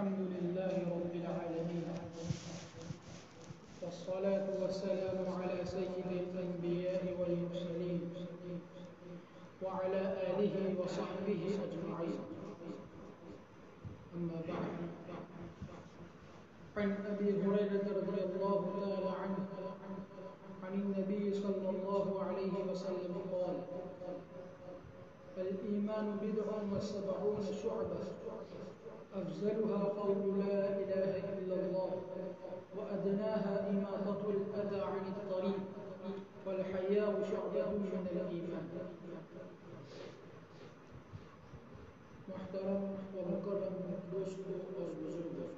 الحمد لله رب العالمين، والصلاة والسلام على سيد الأنبياء والمرسلين وعلى آله وصحبه أجمعين. أما بعد، عن أبي هريرة رضي الله تعالى عنه عن النبي صلى الله عليه وسلم قال: الإيمان بضع وسبعون شعبة أفضلها قول لا إله إلا الله وأدناها إماطة الأذى عن الطريق والحياء شعبة من الإيمان. محترم و مکرم دوستوں اور بزرگوں،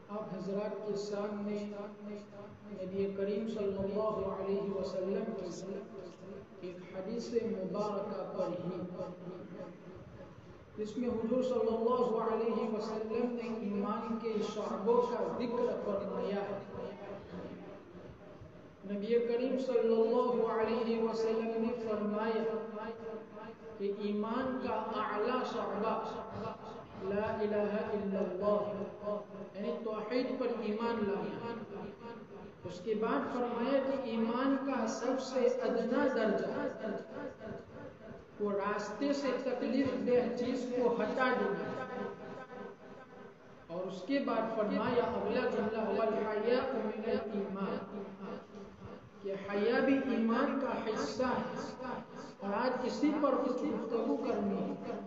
آپ حضرات کے سامنے نبی کریم صلی اللہ علیہ وسلم کی ایک حدیث مبارکہ پڑھی جس میں حضور صلی اللہ علیہ وسلم نے ایمان کے شعبوں کا ذکر فرمایا ہے. نبی کریم صلی اللہ علیہ وسلم نے فرمایا کہ ایمان کا اعلیٰ شعبہ لا الہ الا اللہ یعنی توحید پر ایمان لانا. اس کے بعد فرمایا کہ ایمان کا سب سے ادنا درجہ وہ راستے سے تکلیف دہ چیز کو ہٹا دینا. اور اس کے بعد فرمایا اگلا جملہ والحیاء من الایمان کہ حیا بھی ایمان کا حصہ ہے. اور آج اسی پر کچھ گفتگو کرنی ہے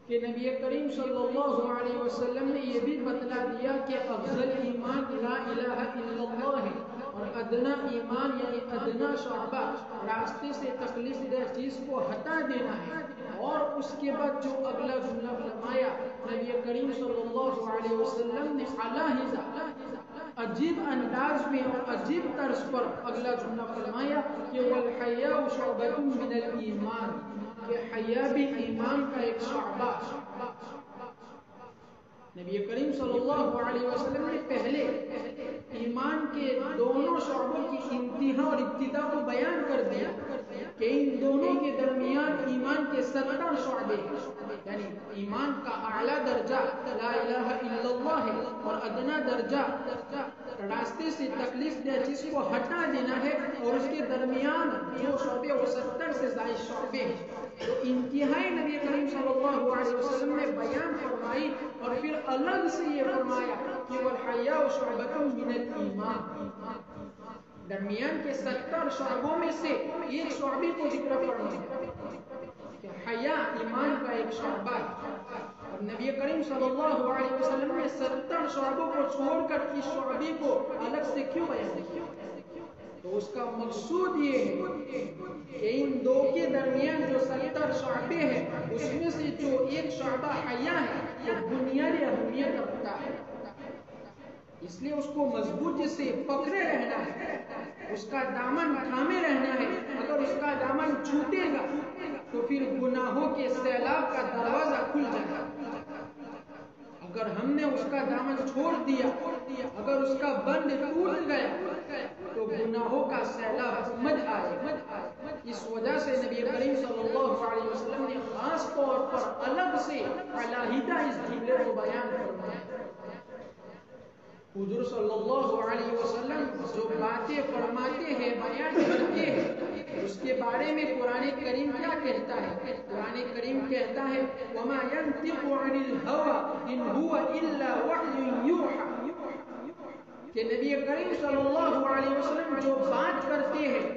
کہ نبی کریم صلی اللہ علیہ وسلم نے یہ بھی بتلا دیا کہ افضل ایمان لا الہ الا اللہ ہے اور ادنا ایمان یعنی ادنا شعبہ راستے سے تکلیف دہ چیز کو ہٹا دینا ہے. اور اس کے بعد جو اگلا جملہ فرمایا نبی کریم صلی اللہ علیہ وسلم نے علیحدہ عجیب انداز میں اور عجیب طرز پر اگلا جملہ فرمایا کہ والحیاء شعبۃ من الایمان کہ حیا بھی ایمان کا ایک شعبہ. نبی کریم صلی اللہ علیہ وسلم نے پہلے ایمان کے دونوں شعبوں کی انتہا اور ابتدا کو بیان کر دیا کہ ان دونوں کے درمیان ایمان کے 70 شعبے ہیں. یعنی ایمان کا اعلیٰ درجہ لا الہ الا اللہ ہے اور ادنا درجہ راستے سے تکلیف دہ چیز کو ہٹا دینا ہے. اور اس کے درمیان جو شعبے وہ 70 سے زائد شعبے ہیں. تو انتہائی نبی کریم صلی اللہ علیہ وسلم نے بیان فرمائی اور پھر الگ سے یہ فرمایا کہ والحیاء شعبۃ من الایمان درمیان کے 70 شعبوں میں سے ایک شعبے کو ذکر فرمایا کہ حیا ایمان کا ایک شعبہ ہے. اور نبی کریم صلی اللہ علیہ وسلم نے 70 شعبوں کو چھوڑ کر اس شعبے کو الگ سے کیوں بیان کیا؟ تو اس کا مقصود یہ ہے کہ ان دو کے درمیان جو 70 شعبے ہیں اس میں سے جو ایک شعبہ حیا ہے وہ بنیادی اہمیت رکھتا ہے. اس لیے اس کو مضبوطی سے پکڑے رہنا ہے، اس کا دامن تھامے رہنا ہے. اگر اس کا دامن چھوٹے گا تو پھر گناہوں کے سیلاب کا دروازہ کھل جائے گا. اگر ہم نے اس کا دامن چھوڑ دیا، اگر اس کا بند ٹوٹ گیا تو گناہوں کا سیلاب مچ آئے. اس وجہ سے نبی کریم صلی اللہ علیہ وسلم نے خاص طور پر الگ سے علیحدہ اس جملے کو بیان فرمایا. حضور صلی اللہ علیہ وسلم جو باتیں فرماتے ہیں بیان کرتے ہیں اس کے بارے میں قرآن کریم کیا کہتا ہے؟ قرآن کریم کہتا ہے وَمَا يَنْطِقُ عَنِ الْهَوَىٰ إِنْ هُوَ إِلَّا وَحْيٌ يُوحَىٰ کہ نبی کریم صلی اللہ علیہ وسلم جو بات کرتے ہیں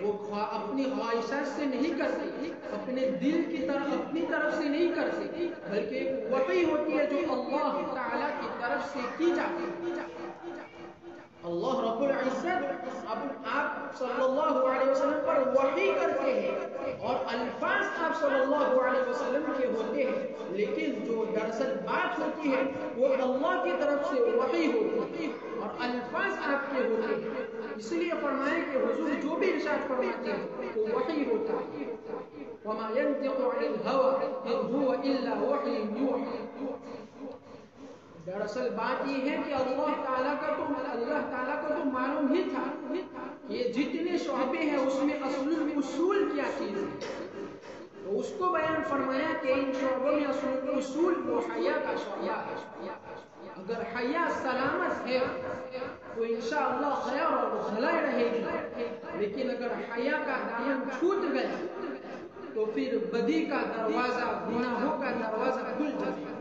وہ اپنی خواہشات سے نہیں کرتے، اپنے دل کی طرف اپنی طرف سے نہیں کرتے، بلکہ ایک وحی ہوتی ہے جو اللہ تعالیٰ کی طرف سے کی جاتی ہے. اللہ رب العزت آپ صلی اللہ علیہ وسلم پر وحی کرتے ہیں اور الفاظ آپ صلی اللہ علیہ وسلم کے ہوتے ہیں، لیکن جو دراصل بات ہوتی ہے وہ اللہ کی طرف سے وحی ہوتی ہے اور الفاظ آپ کے ہوتے ہیں. اس لیے فرمائے کہ حضور جو بھی ارشاد فرماتے ہیں وہ وحی ہوتا ہے. وَمَا يَنْطِقُ عَنِ الْهَوَىٰ إِنْ هُوَ إِلَّا وَحْيٌ يُوحَىٰ. دراصل بات یہ ہے کہ اللہ تعالیٰ کا تو معلوم ہی تھا یہ جتنے شعبے ہیں اس میں اصول کیا چیز ہے. تو اس کو بیان فرمایا کہ ان شعبوں میں اصول وہ حیا کا شعبہ ہے. اگر حیا سلامت ہے تو انشاءاللہ خیر اور بھلائی رہے گی، لیکن اگر حیا کا دامن چھوٹ گیا تو پھر بدی کا دروازہ، گناہوں کا دروازہ کھل جائے.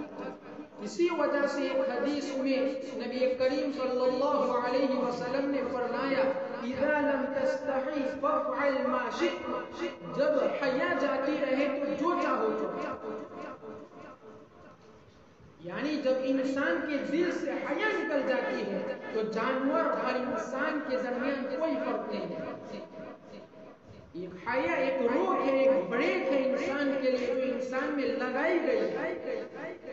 اسی وجہ سے ایک حدیث میں نبی کریم صلی اللہ علیہ وسلم نے فرمایا اذا لم تستحی فافعل ما شئت، جب حیا جاتی رہے تو جو چاہو کرو. یعنی جب انسان کے دل سے حیا نکل جاتی ہے تو جانور اور انسان کے درمیان کوئی فرق نہیں ہے. ایک حیا ایک روح ہے، ایک بریک ہے انسان کے لیے جو انسان میں لگائی گئی ہے.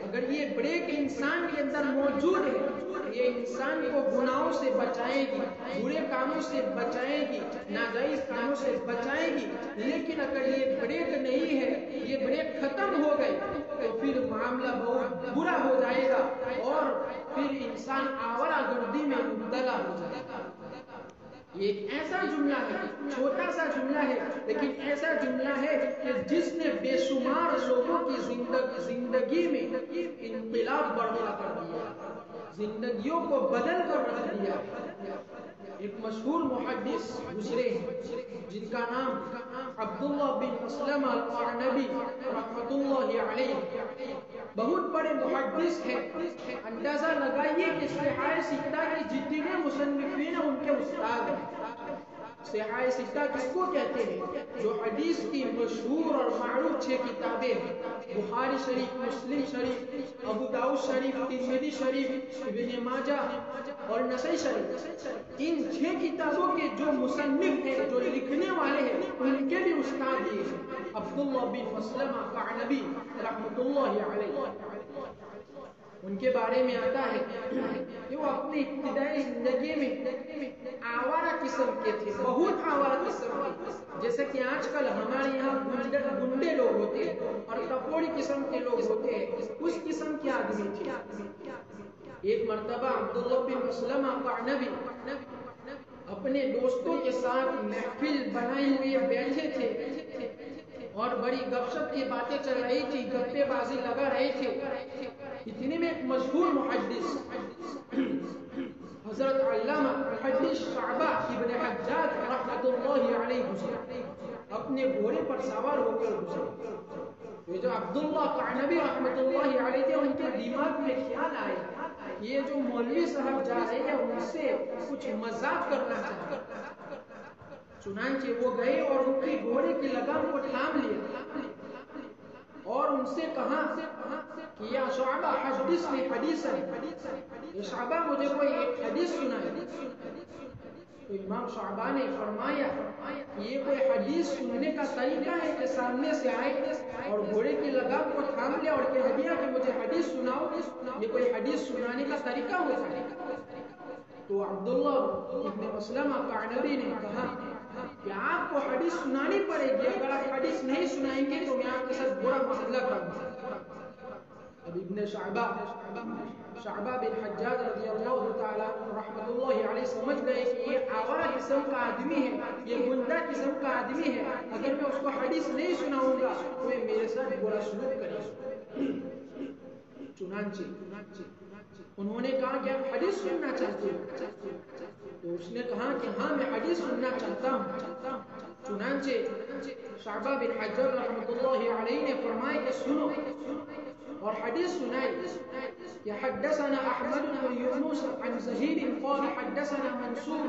اگر یہ بریک انسان کے اندر موجود ہے یہ انسان کو گناہوں سے بچائے گی، برے کاموں سے بچائے گی، ناجائز کاموں سے بچائے گی. لیکن اگر یہ بریک نہیں ہے، یہ بریک ختم ہو گئی تو پھر معاملہ بہت برا ہو جائے گا اور پھر انسان آورہ گردی میں مبتلا ہو جائے گا. یہ ایک ایسا جملہ ہے، چھوٹا سا جملہ ہے لیکن ایسا جملہ ہے کہ جس نے بے شمار لوگوں کی زندگی میں انقلاب برپا کر دیا، زندگیوں کو بدل کر رکھ دیا. ایک مشہور محدث گزرے ہیں جن کا نام عبداللہ بن مسلمہ القعنبی رحمۃ اللہ علیہ، بہت بڑے محدث ہیں. اندازہ لگائیے کہ صحیح ستہ کی جتنے مصنفین ہیں ان کے استاد ہیں. صحیح ستہ کس کو کہتے ہیں؟ جو حدیث کی مشہور اور معروف 6 کتابیں ہیں، بخاری شریف، مسلم شریف، ابو داؤد شریف، ترمذی شریف، ابن ماجہ اور نسائی شریف. ان 6 کتابوں کے جو مصنف ہیں، جو لکھنے والے ہیں، ان کے بھی استاد یہ ہیں عبداللہ بن مسلمہ القعنبی رحمۃ اللہ علیہ. ان کے بارے میں آتا ہے کہ وہ اپنی ابتدائی زندگی میں آوارہ قسم کے تھے، بہت آوارہ قسم کے. جیسے کہ آج کل ہمارے یہاں گنڈے لوگ ہوتے ہیں اور ٹپوڑی قسم کے لوگ ہوتے ہیں، اس قسم کے آدمی تھے. ایک مرتبہ عبداللہ بن مسلمہ القعنبی اپنے دوستوں کے ساتھ محفل بنائے ہوئے بیٹھے تھے اور بڑی گپ شپ کی باتیں چل رہی تھی، گپے بازی لگا رہے تھے. اتنے میں ایک مشہور محدث حضرت علامہ محدث شعبہ ابن حجاج رحمۃ اللہ علیہ گزرے، اپنے گھوڑے پر سوار ہو کر گزرے. یہ جو عبداللہ قعنبی رحمۃ اللہ علیہ تھے، ان کے دماغ میں خیال آیا یہ جو مولوی صاحب جا رہے ہیں ان سے کچھ مذاق کرنا چاہتے. چنانچہ وہ گئے اور ان کی گھوڑے کی لگام کو تھام لیا اور ان سے کہا کہ یا شعبہ حدثنی حدیثا، یہ شعبہ مجھے کوئی ایک حدیث سنائے. تو امام شعبہ نے فرمایا کہ یہ کوئی حدیث سننے کا طریقہ ہے کہ سامنے سے آئے اور گھوڑے کی لگام کو تھام لیا اور کہہ دیا کہ مجھے حدیث سناؤ؟ یہ کوئی حدیث سنانے کا طریقہ ہوتا ہے؟ تو عبداللہ ابن مسلمہ القعنبی نے کہا کہ آپ کو حدیث سنانی پڑے گی، اگر آپ حدیث نہیں سنائیں گے تو میں آپ کے ساتھ برا معاملہ کروں گا. اب ابن شعبہ بن حجاج رضی اللہ تعالیٰ رحمۃ اللہ علیہ سمجھ گئے کہ یہ آوارہ قسم کا آدمی ہے، یہ گنڈا قسم کا آدمی ہے، اگر میں اس کو حدیث نہیں سناؤں گا تو یہ میرے ساتھ برا سلوک کرے گا. چنانچہ انہوں نے کہا کہ آپ حدیث سننا چاہتے ہو؟ تو اس نے کہا کہ ہاں میں حدیث سننا چاہتا ہوں. چنانچہ شعبہ بن حجاج رحمۃ اللہ علیہ نے فرمایا کہ سنو، اور حدیث سنائی کہ حدثنا احمد بن یونس عن زہید قال حدثنا منصور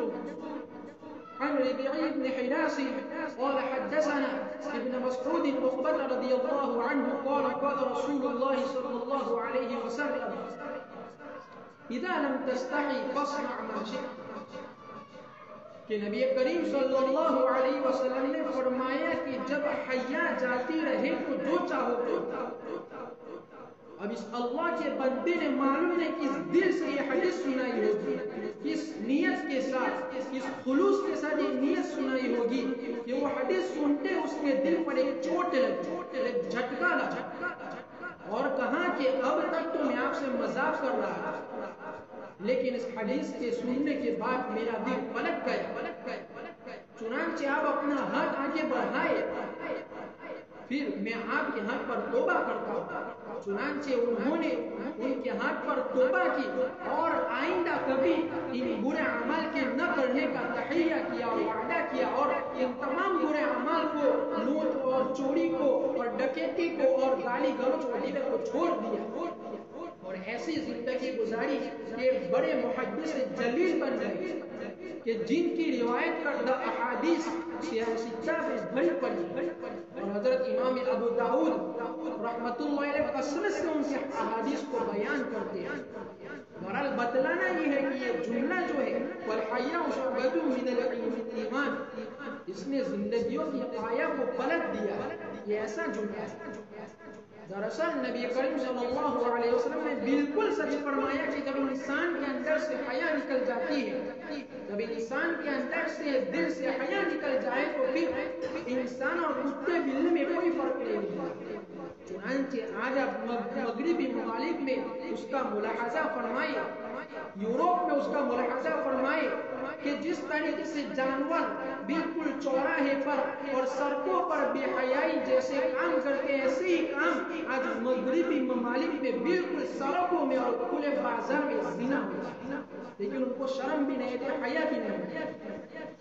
عن ربيعي بن حناس قال حدثنا ابن مسعود عقبة رضي الله عنه قال قال رسول الله صلى الله عليه وسلم اذا لم تستحي فاصنع ما شئت. کہ نبی کریم صلی اللہ علیہ وسلم نے فرمایا کہ جب حیا جاتی رہے تو جو چاہو کرو. اب اس اللہ کے بندے نے معلوم ہے کہ اس دل سے یہ حدیث سنائی ہوگی، کس نیت کے ساتھ، کس خلوص کے ساتھ یہ نیت سنائی ہوگی کہ وہ حدیث سنتے اس کے دل پر ایک چوٹ لگی، ایک جھٹکا لگا اور کہا کہ اب تک تو میں آپ سے مذاق کر رہا تھا لیکن اس حدیث کے سننے کے بعد میرا دل پلٹ گیا. چنانچہ آپ اپنا ہاتھ آگے بڑھائے، پھر میں آپ کے ہاتھ پر توبہ کرتا ہوں۔ چنانچہ انہوں نے ان کے ہاتھ پر توبہ کی اور آئندہ کبھی ان برے اعمال کے نہ کرنے کا تحیہ کیا اور وعدہ کیا، اور ان تمام برے اعمال کو، لوٹ اور چوری کو اور ڈکیتی کو اور گالی گلوچ وغیرہ کو چھوڑ دیا اور ایسی زندگی گزاری کہ بڑے محدث جلیل بن گئے کہ جن کی روایت کردہ احادیث سیاہ ستہ میں بھری پڑی، اور حضرت امام ابو داؤد رحمۃ اللہ علیہ کثرت سے ان کے احادیث کو بیان کرتے ہیں۔ بہرحال بتلانا یہ ہے کہ یہ جملہ جو ہے والحیاء شعبۃ من الایمان، اس نے زندگیوں کی پایا کو پلٹ دیا ہے، یہ ایسا جملہ ہے۔ دراصل نبی کریم صلی اللہ علیہ وسلم نے بالکل سچ فرمایا کہ جب انسان کے اندر سے حیا نکل جاتی ہے، جب انسان کے اندر سے دل سے حیا نکل جائے تو پھر انسان اور کتے بلے میں کوئی فرق نہیں ہوتا۔ چنانچہ آج آپ مغربی ممالک میں اس کا ملاحظہ فرمائے، یورپ میں اس کا ملاحظہ فرمائے کہ جس طریقے سے جانور بالکل چوراہے پر اور سڑکوں پر بے حیائی جیسے کام کرتے ہیں، ایسے ہی کام آج مغربی ممالک میں بالکل سڑکوں میں اور کھلے بازار میں زنا ہوتا ہے، لیکن ان کو شرم بھی نہیں ہے، حیا بھی نہیں ہے۔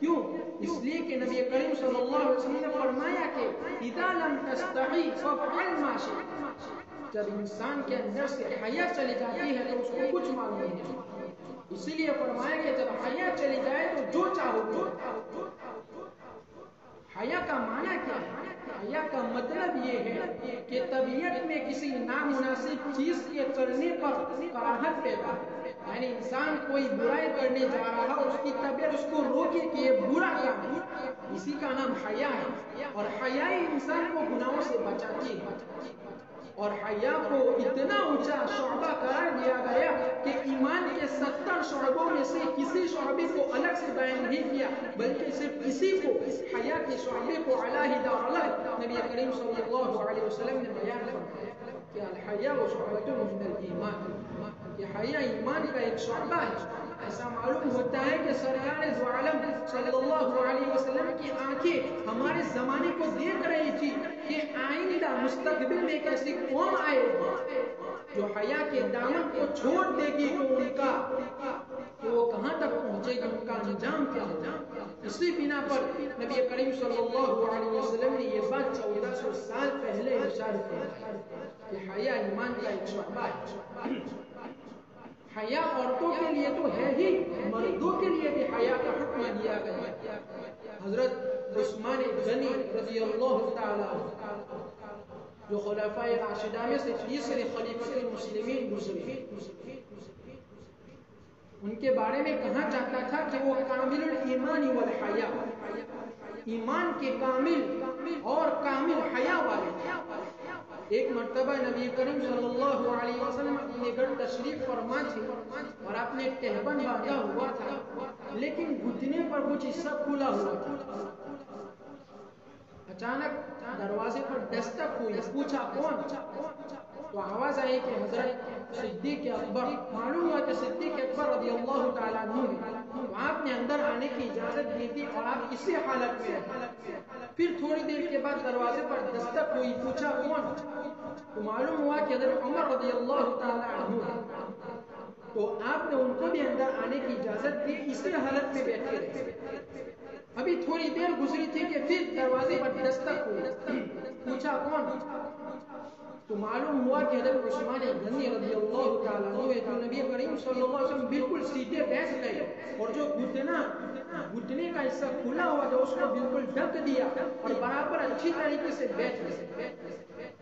کیوں؟ اس لیے کہ نبی کریم صلی اللہ علیہ وسلم نے فرمایا کہ اذا لم تستحی فافعل ما شئت، جب انسان کے اندر سے حیا چلی جاتی ہے تو اس کو کچھ معلوم نہیں ہے۔ اسی لیے فرمایا کہ جب حیا چلی جائے تو جو چاہو کرو۔ حیا کا معنی کیا ہے؟ حیا کا مطلب یہ ہے کہ طبیعت میں کسی نامناسب چیز کے کرنے پر کراہت پیدا ہے، یعنی انسان کوئی برائی کرنے جا رہا اور اس کی طبیعت اس کو روکے کہ یہ برا کام ہے، اسی کا نام حیا ہے۔ اور حیا انسان کو گناہوں سے بچاتی ہے، اور حیا کو اتنا اونچا شعبہ قرار دیا گیا کہ ایمان کے 70 شعبوں میں سے کسی شعبے کو الگ سے بیان نہیں کیا، بلکہ صرف اسی کو، حیا کے شعبے کو علیحدہ الگ نبی کریم صلی اللہ علیہ وسلم نے بیان فرمایا کہ الحیاء شعبۃ من الایمان، کہ حیا ایمان کا ایک شعبہ ہے۔ ایسا معلوم ہوتا ہے کہ سرکار دو عالم صلی اللہ علیہ وسلم کی آنکھیں ہمارے زمانے کو دیکھ رہی تھی کہ آئندہ مستقبل میں ایک ایسی قوم آئے گی جو حیا کے دامن کو چھوڑ دے گی، کہ وہ کہاں تک پہنچے گی، ان کا انجام کیا ہوگا۔ اسی بنا پر نبی کریم صلی اللہ علیہ وسلم نے یہ بات 1400 سال پہلے ارشاد فرمائی کہ حیا ایمان کا ایک شعبہ ہے۔ حیا عورتوں کے لیے تو ہے ہی، مردوں کے لیے بھی حیا کا حکم دیا گیا۔ حضرت عثمان غنی رضی اللہ تعالی عنہ جو خلفائے راشدہ میں سے تیسرے خلیفۃ المسلمین گزرے، ان کے بارے میں کہا جاتا تھا کہ وہ کامل الایمان والحیا، ایمان کے کامل اور کامل حیا والے تھے۔ ایک مرتبہ نبی کریم صلی اللہ علیہ وسلم اپنے گھر تشریف فرما تھے اور آپ نے تہبند باندھا ہوا تھا، لیکن گھٹنے پر کچھ حصہ کھلا ہوا تھا۔ اچانک دروازے پر دستک ہوئی، پوچھا کون؟ تو آواز آئی کہ حضرت صدیق اکبر۔ معلوم ہوا کہ صدیق اکبر رضی اللہ تعالیٰ عنہ ہے، تو آپ نے اندر آنے کی اجازت دی تھی اور آپ اسی حالت میں رہے۔ پھر تھوڑی دیر کے بعد دروازے پر دستک ہوئی، پوچھا کون؟ تو معلوم ہوا کہ حضرت عمر رضی اللہ تعالیٰ عنہ ہے، تو آپ نے ان کو بھی اندر آنے کی اجازت دی، اسی حالت میں بیٹھے رہے۔ ابھی تھوڑی دیر گزری تھی کہ پھر دروازے پر دستک ہوئی، پوچھا کون؟ تو معلوم ہوا کہ حضرت عثمان غنی رضی اللہ تعالیٰ عنہ ہے۔ تو نبی کریم صلی اللہ علیہ وسلم بالکل سیدھے بیٹھ گئے اور جو گھٹنے کا حصہ کھلا ہوا جو اس کو بالکل ڈھک دیا اور برابر اچھی طریقے سے بیٹھ گئے۔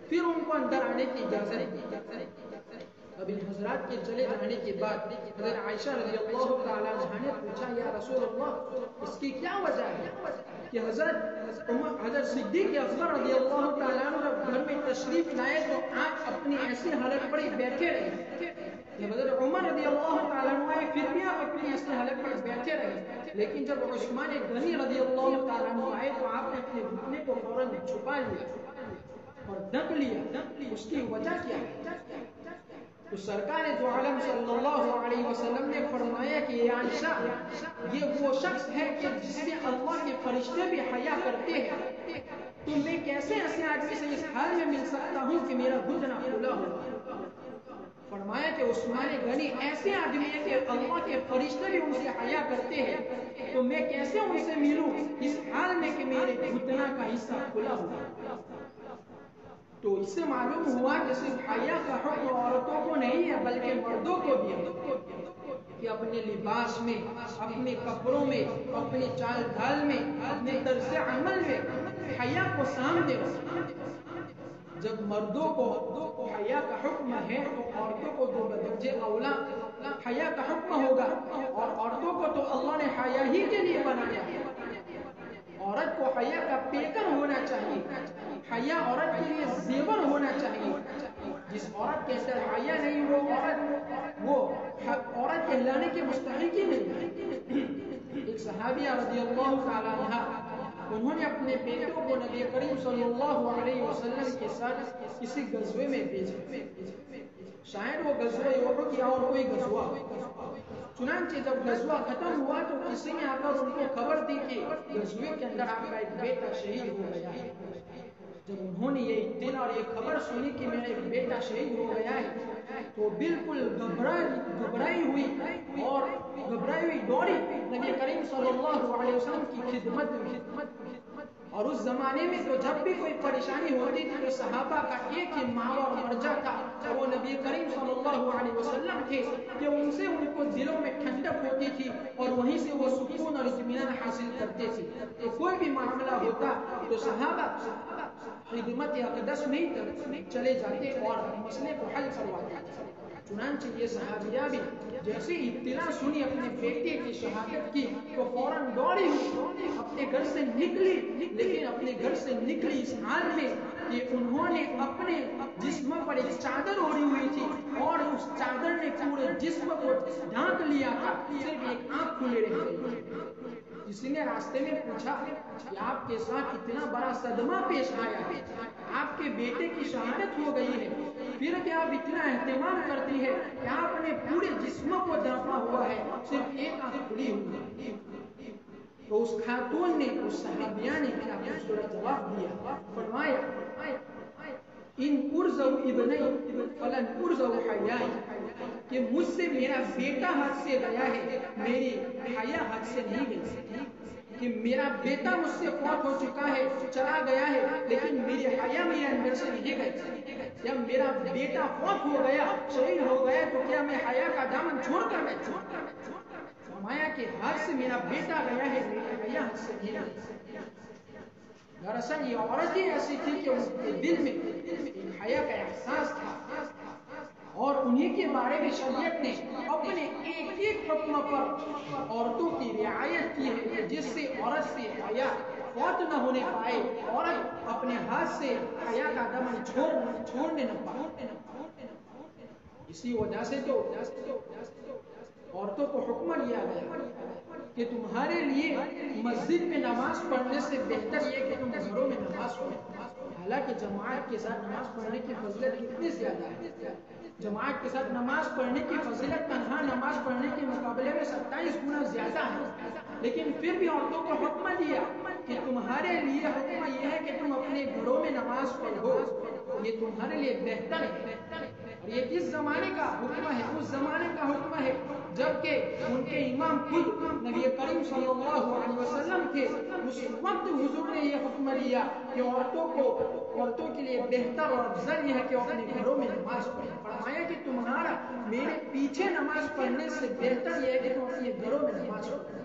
پھر ان کو اندر آنے کی اجازت دی۔ اب ان حضرات کے چلے جانے کے بعد حضرت عائشہ رضی اللہ تعالیٰ عنہ نے پوچھا یا رسول اللہ اس کی کیا وجہ ہے کہ حضرت صدیق اکبر رضی اللہ تعالیٰ عنہ جب گھر میں تشریف لائے تو آپ اپنی ایسی حالت پر بیٹھے رہے، جب حضرت عمر رضی اللہ تعالیٰ عنہ آئے پھر بھی آپ اپنی ایسی حالت پر بیٹھے رہے، لیکن جب عثمان غنی رضی اللہ تعالیٰ عنہ آئے تو آپ نے اپنے گھٹنے کو فوراً چھپا لیا اور ڈھک لیا۔ اس کی وجہ کیا ہے؟ تو سرکار دو عالم صلی اللہ علیہ وسلم نے فرمایا کہ یا عائشہ یہ وہ شخص ہے کہ جس سے اللہ کے فرشتے بھی حیا کرتے ہیں، تو میں کیسے ایسے آدمی سے اس حال میں مل سکتا ہوں کہ میرا گھٹنا کھلا ہو؟ فرمایا کہ عثمان غنی ایسے آدمی ہے کہ اللہ کے فرشتے بھی ان سے حیا کرتے ہیں، تو میں کیسے ان سے ملوں اس حال میں کہ میرے گھٹنا کا حصہ کھلا ہوا؟ تو اس سے معلوم ہوا کہ صرف حیا کا حکم عورتوں کو نہیں ہے بلکہ مردوں کو بھی ہے کہ اپنے لباس میں، اپنے کپڑوں میں، اپنے چال ڈھال میں، اپنے طرز عمل میں حیا کو سامنے رکھیں۔ جب مردوں کو حیا کا حکم ہے تو عورتوں کو دو بدرجے اولا حیا کا حکم ہوگا، اور عورتوں کو تو اللہ نے حیا ہی کے لیے بنایا ہے۔ عورت کو حیا کا پیکر ہونا چاہیے، حیا عورت کے لیے زیور ہونا چاہیے۔ جس عورت کے اندر حیا نہیں وہ عورت کہلانے کے مستحق ہی نہیں۔ ایک صحابیہ رضی اللہ تعالی عنہ، انہوں نے اپنے بیٹوں کو نبی کریم صلی اللہ علیہ وسلم کے ساتھ کسی غزوے میں بھیجا، شاید وہ غزوہ احد یا اور کوئی غزوہ۔ چنانچہ جب غزوہ ختم ہوا تو کسی نے آ کر ان کو خبر دی کہ غزوے کے اندر آپ کا ایک بیٹا شہید ہو گیا ہے۔ جب انہوں نے یہ اطلاع اور یہ خبر سنی کہ میرا ایک بیٹا شہید ہو گیا ہے تو بالکل گھبرائی ہوئی دوڑی نبی کریم صلی اللہ علیہ وسلم کی خدمت میں۔ اور اس زمانے میں تو جب بھی کوئی پریشانی ہوتی تھی تو صحابہ کا ایک ہی محور مرجع تھا اور وہ نبی کریم صلی اللہ علیہ وسلم تھے کہ ان سے ان کو دلوں میں ٹھنڈک ہوتی تھی اور وہیں سے وہ سکون اور اطمینان حاصل کرتے تھے۔ تو کوئی بھی معاملہ ہوتا تو صحابہ خدمت اقدس میں چلے جاتے اور مسئلے کو حل کرواتے۔ چنانچہ یہ صحابیہ بھی جیسے اطلاع سنی اپنے بیٹے کی شہادت کی تو فوراً دوڑی اپنے گھر سے نکلی، لیکن اپنے گھر سے نکلی اس حال میں کہ انہوں نے اپنے جسم پر ایک چادر اوڑھی ہوئی تھی اور اس چادر نے پورے جسم کو ڈھانک لیا تھا، صرف ایک آنکھ کھلے رہ گئی۔ کسی نے راستے میں پوچھا کہ آپ کے ساتھ اتنا بڑا صدمہ پیش آیا ہے، آپ کے بیٹے کی شہادت ہو گئی ہے، پھر کہ آپ اتنا اہتمام کرتی ہے کہ آپ نے پورے جسم کو ڈھانپا ہوا ہے، صرف ایک آنکھ کھلی ہوئی ہے۔ تو اس خاتون نے، اس صحابیہ نے کیا خوبصورت جواب دیا، فرمایا ان ارزو ابنی فلن ارزو حیائی، کہ مجھ سے میرا بیٹا ہاتھ سے گیا ہے، میری حیا ہاتھ سے نہیں گئی، کہ میرا بیٹا مجھ سے فوت ہو چکا ہے، چلا گیا ہے، لیکن میری حیا میرے اندر سے نہیں گئی۔ جب میرا بیٹا فوت ہو گیا، شہید ہو گیا، تو کیا میں حیا کا دامن چھوڑ کر بیٹھوں؟ فرمایا کہ ہاتھ سے میرا بیٹا گیا ہے، میری حیا ہاتھ سے نہیں گئی۔ دراصل یہ عورت ہی ایسی تھی کہ اس کے دل میں حیا کا احساس تھا، اور انہی کے بارے میں شریعت نے اپنے ایک ایک حکم پر عورتوں کی رعایت کی ہے کہ جس سے عورت سے حیا فوت نہ ہونے پائے، عورت اپنے ہاتھ سے حیا کا دامن چھوڑنے نہ پائے۔ اسی وجہ سے تو عورتوں کو حکم دیا گیا کہ تمہارے لیے مسجد میں نماز پڑھنے سے بہتر یہ کہ تم گھروں میں نماز پڑھو۔ حالانکہ جماعت کے ساتھ نماز پڑھنے کی فضیلت کتنی زیادہ ہے، جماعت کے ساتھ نماز پڑھنے کی فضیلت تنہا نماز پڑھنے کے مقابلے میں 27 گنا زیادہ ہے، لیکن پھر بھی عورتوں کو حکم دیا کہ تمہارے لیے حکم یہ ہے کہ تم اپنے گھروں میں نماز پڑھو، یہ تمہارے لیے بہتر ہے۔ اور یہ کس زمانے کا حکم ہے؟ اس زمانے کا حکم ہے جبکہ ان کے امام خود نبی کریم صلی اللہ علیہ وسلم تھے۔ اس وقت حضور نے یہ حکم دیا کہ عورتوں کے لیے بہتر اور افضل یہ ہے کہ وہ اپنے گھروں میں نماز پڑھیں۔ فرمایا کہ تمہارا میرے پیچھے نماز پڑھنے سے بہتر یہ ہے کہ تم اپنے گھروں میں نماز پڑھیں۔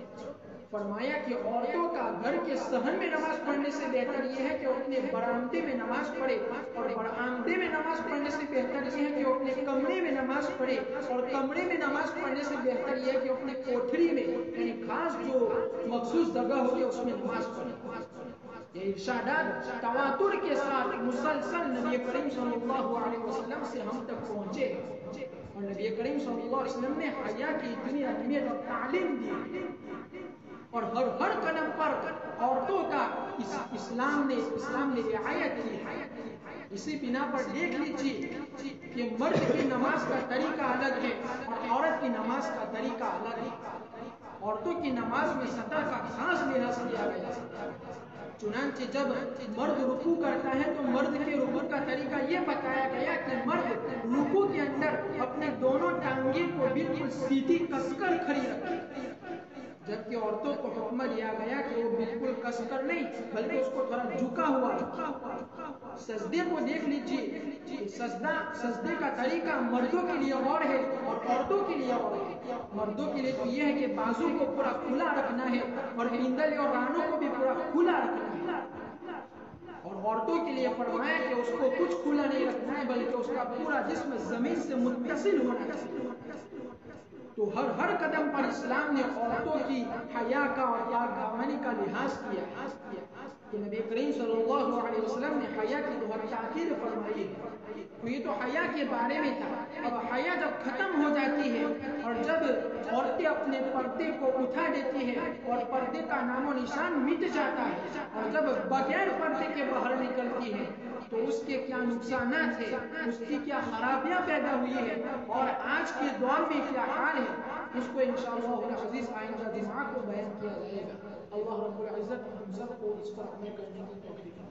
فرمایا کہ عورتوں کا گھر کے صحن میں نماز پڑھنے سے بہتر یہ ہے کہ وہ اپنے برآمدے میں نماز پڑھے، اور برآمدے میں نماز پڑھنے سے بہتر یہ ہے کہ وہ اپنے کمرے میں نماز پڑھے، اور کمرے میں نماز پڑھنے سے بہتر یہ ہے کہ وہ اپنے کوٹھری میں، یعنی خاص جو مخصوص جگہ ہوتی ہے اس میں نماز پڑھے۔ یہ ارشادات تواتر کے ساتھ مسلسل نبی کریم صلی اللہ علیہ وسلم سے ہم تک پہنچے، اور نبی کریم صلی اللہ علیہ وسلم نے حیا کی اتنی اہمیت اور تعلیم دی، اور ہر قدم پر عورتوں کا اسلام نے رعایت کی ہے۔ اسی بنا پر دیکھ لیجیے کہ مرد کی نماز کا طریقہ الگ ہے اور عورت کی نماز کا طریقہ الگ ہے۔ عورتوں کی نماز میں سطح کا خاص لحاظ کیا گیا ہے۔ چنانچہ جب مرد رکوع کرتا ہے تو مرد کے رکوع کا طریقہ یہ بتایا گیا کہ مرد رکوع کے اندر اپنی دونوں ٹانگیں کو بالکل سیدھی کس کر کھڑی رکھے، جبکہ عورتوں کو حکم دیا گیا کہ وہ بالکل کس کر نہیں بلکہ اس کو تھوڑا جھکا ہوا۔ سجدے کو دیکھ لیجیے، سجدے کا طریقہ مردوں کے لیے اور ہے اور عورتوں کے لیے اور ہے۔ مردوں کے لیے تو یہ ہے کہ بازو کو پورا کھلا رکھنا ہے اور پنڈلی اور رانوں کو بھی پورا کھلا رکھنا ہے، اور عورتوں کے لیے فرمایا کہ اس کو کچھ کھلا نہیں رکھنا ہے بلکہ اس کا پورا جسم زمین سے متصل ہونا چاہیے۔ تو ہر قدم پر اسلام نے عورتوں کی حیا کا اور پاک دامنی کا لحاظ کیا کہ نبی کریم صلی اللہ علیہ وسلم نے حیا کی بہت تاکید فرمائی ہے۔ تو یہ تو حیا کے بارے میں تھا۔ اب حیا جب ختم ہو جاتی ہے اور جب عورتیں اپنے پردے کو اٹھا دیتی ہیں اور پردے کا نام و نشان مٹ جاتا ہے اور جب بغیر پردے کے باہر نکلتی ہے تو اس کے کیا نقصانات ہیں، اس کی کیا خرابیاں پیدا ہوئی ہیں اور آج کے دور میں کیا حال ہے، اس کو انشاءاللہ العزیز آئندہ جمعہ کو بیان کیا جائے گا۔ اللہ رب العزت ہم سب کو اس پر عمل کرنے کی توفیق